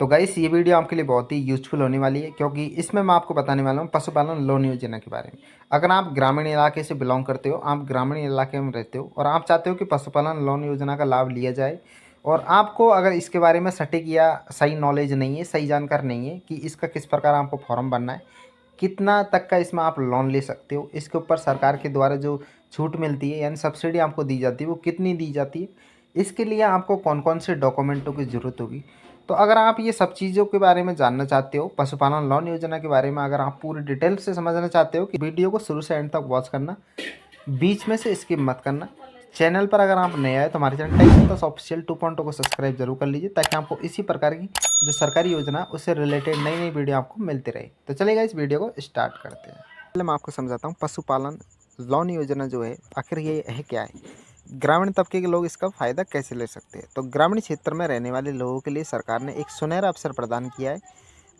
तो गाइस ये वीडियो आपके लिए बहुत ही यूज़फुल होने वाली है, क्योंकि इसमें मैं आपको बताने वाला हूँ पशुपालन लोन योजना के बारे में। अगर आप ग्रामीण इलाके से बिलोंग करते हो, आप ग्रामीण इलाके में रहते हो और आप चाहते हो कि पशुपालन लोन योजना का लाभ लिया जाए, और आपको अगर इसके बारे में सटीक या सही नॉलेज नहीं है, सही जानकारी नहीं है कि इसका किस प्रकार आपको फॉर्म भरना है, कितना तक का इसमें आप लोन ले सकते हो, इसके ऊपर सरकार के द्वारा जो छूट मिलती है यानी सब्सिडी आपको दी जाती है वो कितनी दी जाती है, इसके लिए आपको कौन कौन से डॉक्यूमेंटों की ज़रूरत होगी। तो अगर आप ये सब चीज़ों के बारे में जानना चाहते हो, पशुपालन लोन योजना के बारे में अगर आप पूरी डिटेल से समझना चाहते हो, कि वीडियो को शुरू से एंड तक वॉच करना, बीच में से स्किप मत करना। चैनल पर अगर आप नए आए तो हमारे चैनल टेक ऑफिशियल 2.0 को सब्सक्राइब जरूर कर लीजिए, ताकि आपको इसी प्रकार की जो सरकारी योजना है उससे रिलेटेड नई नई वीडियो आपको मिलती रहे। तो चलेगा, इस वीडियो को स्टार्ट करते हैं। पहले मैं आपको समझाता हूँ पशुपालन लोन योजना जो है आखिर ये है क्या है, ग्रामीण तबके के लोग इसका फ़ायदा कैसे ले सकते हैं। तो ग्रामीण क्षेत्र में रहने वाले लोगों के लिए सरकार ने एक सुनहरा अवसर प्रदान किया है।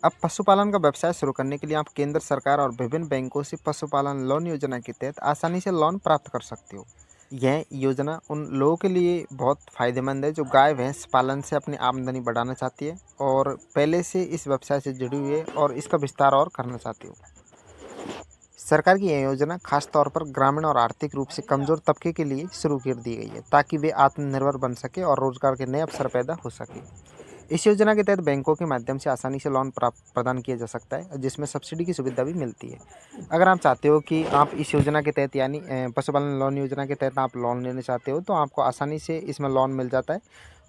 अब पशुपालन का व्यवसाय शुरू करने के लिए आप केंद्र सरकार और विभिन्न बैंकों से पशुपालन लोन योजना के तहत आसानी से लोन प्राप्त कर सकते हो। यह योजना उन लोगों के लिए बहुत फ़ायदेमंद है जो गाय भैंस पालन से अपनी आमदनी बढ़ाना चाहती है और पहले से इस व्यवसाय से जुड़ी हुई है और इसका विस्तार और करना चाहती हो। सरकार की यह योजना खास तौर पर ग्रामीण और आर्थिक रूप से कमज़ोर तबके के लिए शुरू कर दी गई है, ताकि वे आत्मनिर्भर बन सके और रोजगार के नए अवसर पैदा हो सके। इस योजना के तहत बैंकों के माध्यम से आसानी से लोन प्राप्त प्रदान किया जा सकता है, जिसमें सब्सिडी की सुविधा भी मिलती है। अगर आप चाहते हो कि आप इस योजना के तहत यानी पशुपालन लोन योजना के तहत आप लोन लेना चाहते हो, तो आपको आसानी से इसमें लोन मिल जाता है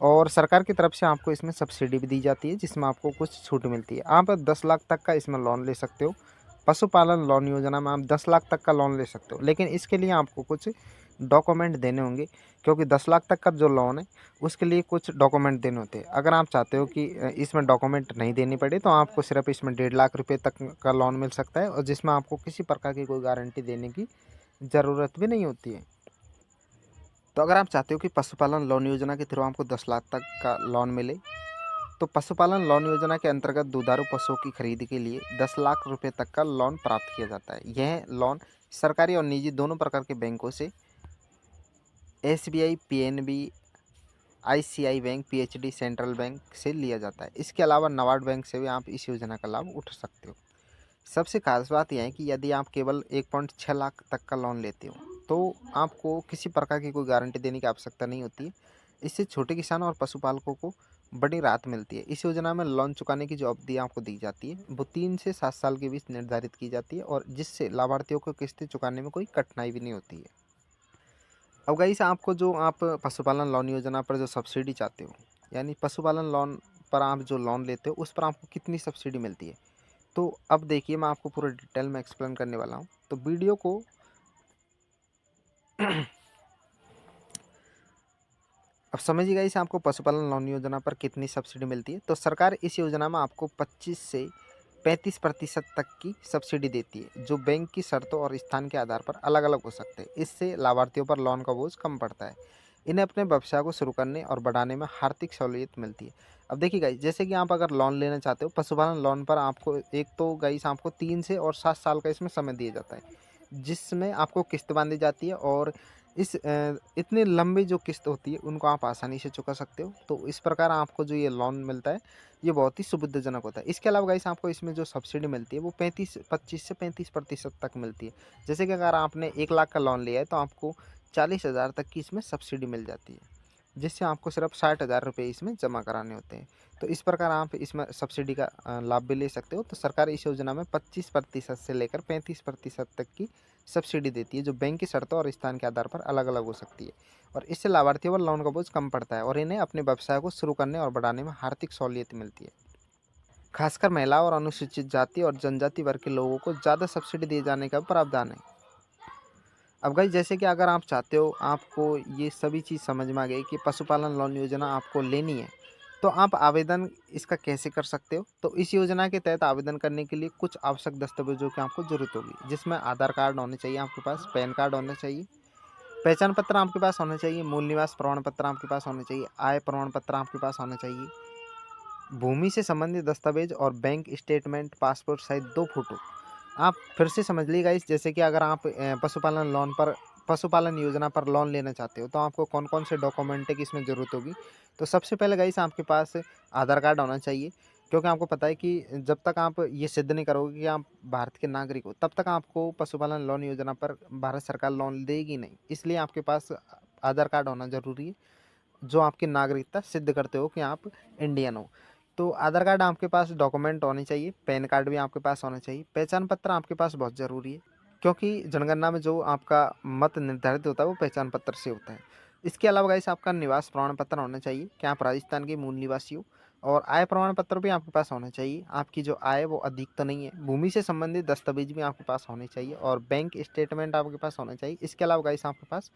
और सरकार की तरफ से आपको इसमें सब्सिडी भी दी जाती है, जिसमें आपको कुछ छूट मिलती है। आप 10 लाख तक का इसमें लोन ले सकते हो। पशुपालन लोन योजना में आप 10 लाख तक का लोन ले सकते हो, लेकिन इसके लिए आपको कुछ डॉक्यूमेंट देने होंगे, क्योंकि 10 लाख तक का जो लोन है उसके लिए कुछ डॉक्यूमेंट देने होते हैं। अगर आप चाहते हो कि इसमें डॉक्यूमेंट नहीं देनी पड़े, तो आपको सिर्फ इसमें 1.5 लाख रुपए तक का लोन मिल सकता है, और जिसमें आपको किसी प्रकार की कोई गारंटी देने की ज़रूरत भी नहीं होती है। तो अगर आप चाहते हो कि पशुपालन लोन योजना के थ्रू आपको 10 लाख तक का लोन मिले, तो पशुपालन लोन योजना के अंतर्गत दुधारू पशुओं की खरीद के लिए 10 लाख रुपए तक का लोन प्राप्त किया जाता है। यह लोन सरकारी और निजी दोनों प्रकार के बैंकों से, SBI, PNB, ICI bank, PhD, central bank से लिया जाता है। इसके अलावा नाबार्ड बैंक से भी आप इस योजना का लाभ उठा सकते हो। सबसे खास बात यह है कि यदि आप केवल 1.6 लाख तक का लोन लेते हो, तो आपको किसी प्रकार की कोई गारंटी देने की आवश्यकता नहीं होती है। इससे छोटे किसानों और पशुपालकों को बड़ी राहत मिलती है। इस योजना में लोन चुकाने की जो अवधि आपको दी जाती है वो 3 से 7 साल के बीच निर्धारित की जाती है, और जिससे लाभार्थियों को किस्तें चुकाने में कोई कठिनाई भी नहीं होती है। अब गाइस, आपको जो आप पशुपालन लोन योजना पर जो सब्सिडी चाहते हो, यानी पशुपालन लोन पर आप जो लोन लेते हो उस पर आपको कितनी सब्सिडी मिलती है, तो अब देखिए मैं आपको पूरा डिटेल में एक्सप्लेन करने वाला हूँ। तो वीडियो को अब समझिएगा, इसे आपको पशुपालन लोन योजना पर कितनी सब्सिडी मिलती है। तो सरकार इस योजना में आपको 25 से 35% तक की सब्सिडी देती है, जो बैंक की शर्तों और स्थान के आधार पर अलग अलग हो सकते हैं। इससे लाभार्थियों पर लोन का बोझ कम पड़ता है। इन्हें अपने व्यवसाय को शुरू करने और बढ़ाने में आर्थिक सहूलियत मिलती है। अब देखिए गाइस, जैसे कि आप अगर लोन लेना चाहते हो पशुपालन लोन पर, आपको एक तो गाइस आपको 3 से और 7 साल का इसमें समय दिया जाता है, जिसमें आपको किस्त बांधी जाती है, और इस इतनी लंबी जो किस्त होती है उनको आप आसानी से चुका सकते हो। तो इस प्रकार आपको जो ये लोन मिलता है ये बहुत ही सुविधाजनक होता है। इसके अलावा गाइस, आपको इसमें जो सब्सिडी मिलती है वो 25 से 35% तक मिलती है। जैसे कि अगर आपने 1 लाख का लोन लिया है तो आपको 40,000 तक की इसमें सब्सिडी मिल जाती है, जिससे आपको सिर्फ 60,000 रुपये इसमें जमा कराने होते हैं। तो इस प्रकार आप इसमें सब्सिडी का लाभ भी ले सकते हो। तो सरकार इस योजना में 25% से लेकर 35% तक की सब्सिडी देती है, जो बैंक की शर्तों और स्थान के आधार पर अलग अलग हो सकती है, और इससे लाभार्थियों पर लोन का बोझ कम पड़ता है और इन्हें अपने व्यवसाय को शुरू करने और बढ़ाने में आर्थिक सहूलियत मिलती है। खासकर महिलाओं और अनुसूचित जाति और जनजाति वर्ग के लोगों को ज़्यादा सब्सिडी दिए जाने का प्रावधान है। अब गाइस, जैसे कि अगर आप चाहते हो, आपको ये सभी चीज़ समझ में आ गई कि पशुपालन लोन योजना आपको लेनी है, तो आप आवेदन इसका कैसे कर सकते हो। तो इस योजना के तहत आवेदन करने के लिए कुछ आवश्यक दस्तावेजों की आपको ज़रूरत होगी, जिसमें आधार कार्ड होने चाहिए आपके पास, पैन कार्ड होना चाहिए, पहचान पत्र आपके पास होना चाहिए, मूल निवास प्रमाण पत्र आपके पास होना चाहिए, आय प्रमाण पत्र आपके पास होना चाहिए, भूमि से संबंधित दस्तावेज और बैंक स्टेटमेंट, पासपोर्ट सहित 2 फोटो। आप फिर से समझ लीजिएगा इस, जैसे कि अगर आप पशुपालन योजना पर लोन लेना चाहते हो, तो आपको कौन कौन से डॉक्यूमेंट की इसमें ज़रूरत होगी। तो सबसे पहले गाइस, आपके पास आधार कार्ड होना चाहिए, क्योंकि आपको पता है कि जब तक आप ये सिद्ध नहीं करोगे कि आप भारत के नागरिक हो, तब तक आपको पशुपालन लोन योजना पर भारत सरकार लोन देगी नहीं। इसलिए आपके पास आधार कार्ड होना ज़रूरी है, जो आपकी नागरिकता सिद्ध करते हो कि आप इंडियन हो। तो आधार कार्ड आपके पास डॉक्यूमेंट होने चाहिए, पैन कार्ड भी आपके पास होना चाहिए, पहचान पत्र आपके पास बहुत ज़रूरी है, क्योंकि जनगणना में जो आपका मत निर्धारित होता है वो पहचान पत्र से होता है। इसके अलावा गाइस आपका निवास प्रमाण पत्र होना चाहिए कि आप राजस्थान के मूल निवासी हो, और आय प्रमाण पत्र भी आपके पास होना चाहिए। आपकी जो आय वो अधिक तो नहीं है। भूमि से संबंधित दस्तावेज भी आपके पास होने चाहिए, और बैंक स्टेटमेंट आपके पास होना चाहिए। इसके अलावा गाइस आपके पास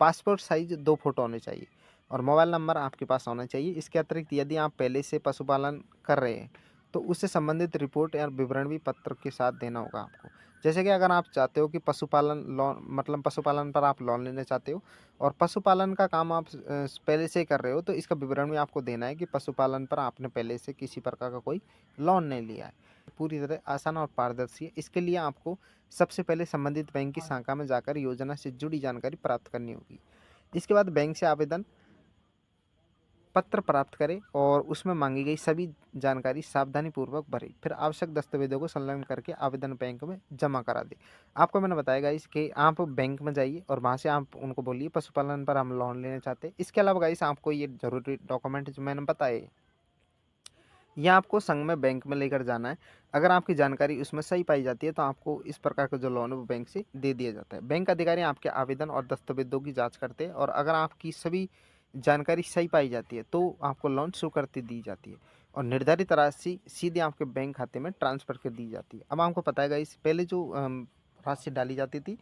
पासपोर्ट साइज 2 फोटो होने चाहिए, और मोबाइल नंबर आपके पास होना चाहिए। इसके अतिरिक्त यदि आप पहले से पशुपालन कर रहे हैं तो उससे संबंधित रिपोर्ट या विवरण भी पत्र के साथ देना होगा आपको। जैसे कि अगर आप चाहते हो कि पशुपालन लोन, मतलब पशुपालन पर आप लोन लेना चाहते हो और पशुपालन का काम आप पहले से ही कर रहे हो, तो इसका विवरण भी आपको देना है कि पशुपालन पर आपने पहले से किसी प्रकार का कोई लोन नहीं लिया है। पूरी तरह आसान और पारदर्शी है। इसके लिए आपको सबसे पहले संबंधित बैंक की शाखा में जाकर योजना से जुड़ी जानकारी प्राप्त करनी होगी। इसके बाद बैंक से आवेदन पत्र प्राप्त करें और उसमें मांगी गई सभी जानकारी सावधानीपूर्वक भरें। फिर आवश्यक दस्तावेजों को संलग्न करके आवेदन बैंक में जमा करा दें। आपको मैंने बताया इसके आप बैंक में जाइए और वहाँ से आप उनको बोलिए पशुपालन पर हम लोन लेना चाहते हैं। इसके अलावा गाइस आपको ये जरूरी डॉक्यूमेंट जो मैंने बताए, यह आपको संग में बैंक में लेकर जाना है। अगर आपकी जानकारी उसमें सही पाई जाती है तो आपको इस प्रकार का जो लोन है वो बैंक से दे दिया जाता है। बैंक अधिकारी आपके आवेदन और दस्तावेजों की जांच करते हैं, और अगर आपकी सभी जानकारी सही पाई जाती है तो आपको लोन स्वीकृति दी जाती है, और निर्धारित राशि सीधे आपके बैंक खाते में ट्रांसफर कर दी जाती है। अब आपको पता है इस पहले जो राशि डाली जाती थी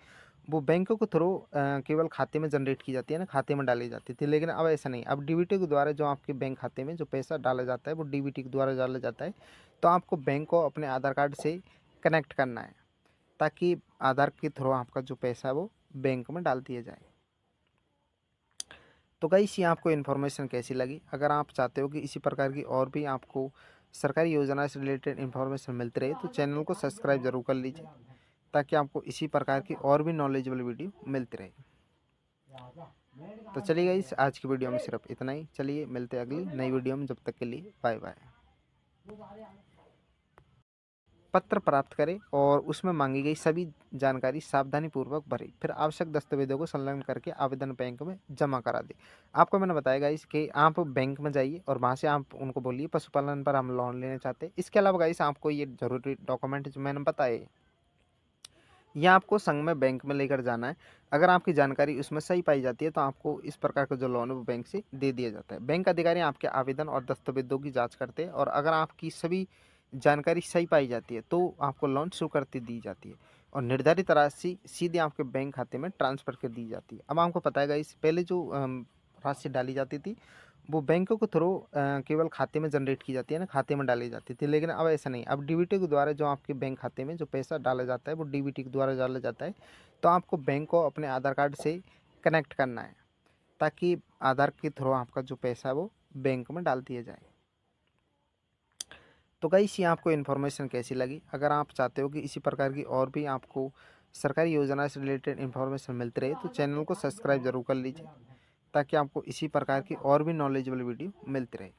वो बैंकों के थ्रू केवल खाते में जनरेट की जाती है ना, खाते में डाली जाती थी, लेकिन अब ऐसा नहीं। अब डीबीटी के द्वारा जो आपके बैंक खाते में जो पैसा डाला जाता है वो डीबीटी के द्वारा डाला जाता है। तो आपको बैंक को अपने आधार कार्ड से कनेक्ट करना है, ताकि आधार के थ्रू आपका जो पैसा है वो बैंक में डाल दिया जाए। तो गाइस ये आपको इन्फॉर्मेशन कैसी लगी? अगर आप चाहते हो कि इसी प्रकार की और भी आपको सरकारी योजना से रिलेटेड इन्फॉर्मेशन मिलती रहे तो चैनल को सब्सक्राइब जरूर कर लीजिए, ताकि आपको इसी प्रकार की और भी नॉलेजेबल वीडियो मिलती रहे। तो चलिए गाइस आज की वीडियो में सिर्फ इतना ही। चलिए मिलते हैं अगली नई वीडियो में, जब तक के लिए बाय बाय। पत्र प्राप्त करें और उसमें मांगी गई सभी जानकारी सावधानीपूर्वक भरें। फिर आवश्यक दस्तावेजों को संलग्न करके आवेदन बैंक में जमा करा दें। आपको मैंने बताया इसके आप बैंक में जाइए और वहाँ से आप उनको बोलिए पशुपालन पर हम लोन लेना चाहते हैं। इसके अलावा गाइस आपको ये जरूरी डॉक्यूमेंट जो मैंने बताए, यह आपको संग में बैंक में लेकर जाना है। अगर आपकी जानकारी उसमें सही पाई जाती है तो आपको इस प्रकार का जो लोन है वो बैंक से दे दिया जाता है। बैंक अधिकारी आपके आवेदन और दस्तावेजों की जांच करते हैं, और अगर आपकी सभी जानकारी सही पाई जाती है तो आपको लोन स्वीकृति दी जाती है, और निर्धारित राशि सीधे आपके बैंक खाते में ट्रांसफर कर दी जाती है। अब आपको पता है इस पहले जो राशि डाली जाती थी वो बैंकों के थ्रू केवल खाते में जनरेट की जाती है ना, खाते में डाली जाती थी, लेकिन अब ऐसा नहीं। अब डीबीटी के द्वारा जो आपके बैंक खाते में जो पैसा डाला जाता है वो डीबीटी के द्वारा डाला जाता है। तो आपको बैंक को अपने आधार कार्ड से कनेक्ट करना है, ताकि आधार के थ्रू आपका जो पैसा है वो बैंक में डाल दिया जाए। तो गाइस ये आपको इन्फॉर्मेशन कैसी लगी? अगर आप चाहते हो कि इसी प्रकार की और भी आपको सरकारी योजना से रिलेटेड इन्फॉर्मेशन मिलती रहे तो चैनल को सब्सक्राइब जरूर कर लीजिए, ताकि आपको इसी प्रकार की और भी नॉलेजेबल वीडियो मिलती रहे।